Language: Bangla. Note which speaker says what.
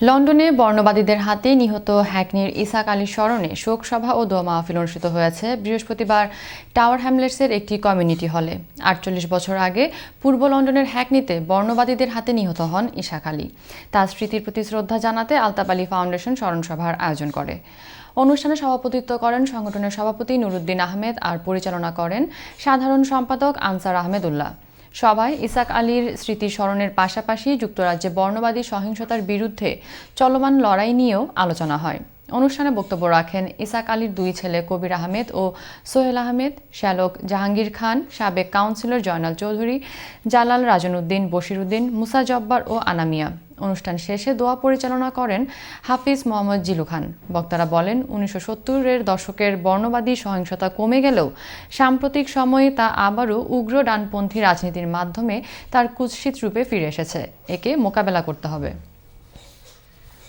Speaker 1: লন্ডনে বর্ণবাদীদের হাতে নিহত হ্যাকনির ইসাক আলীর স্মরণে শোক সভা ও দোয়া মাহফিল অনুষ্ঠিত হয়েছে বৃহস্পতিবার টাওয়ার হ্যামলেটসের একটি কমিউনিটি হলে। ৪৮ বছর আগে পূর্ব লন্ডনের হ্যাকনিতে বর্ণবাদীদের হাতে নিহত হন ইসাক আলী। তার স্মৃতির প্রতি শ্রদ্ধা জানাতে আলতাপ আলী ফাউন্ডেশন স্মরণ সভার আয়োজন করে। অনুষ্ঠানে সভাপতিত্ব করেন সংগঠনের সভাপতি নুরুদ্দিন আহমেদ আর পরিচালনা করেন সাধারণ সম্পাদক আনসার আহমেদুল্লাহ। সভায় ইসাক আলীর স্মৃতি স্মরণের পাশাপাশি যুক্তরাজ্যে বর্ণবাদী সহিংসতার বিরুদ্ধে চলমান লড়াই নিয়েও আলোচনা হয়। অনুষ্ঠানে বক্তব্য রাখেন ইসাক আলীর দুই ছেলে কবির আহমেদ ও সোহেল আহমেদ, শ্যালক জাহাঙ্গীর খান, সাবেক কাউন্সিলর জয়নাল চৌধুরী, জালাল রাজনউদ্দিন, বশিরউদ্দিন, মুসা জব্বার ও আনামিয়া। অনুষ্ঠান শেষে দোয়া পরিচালনা করেন হাফিজ মোহাম্মদ জিলু খান। বক্তারা বলেন, ১৯৭০-এর দশকের বর্ণবাদী সহিংসতা কমে গেলেও সাম্প্রতিক সময়ে তা আবারও উগ্র ডানপন্থী রাজনীতির মাধ্যমে তার কুৎসিত রূপে ফিরে এসেছে। একে মোকাবেলা করতে হবে।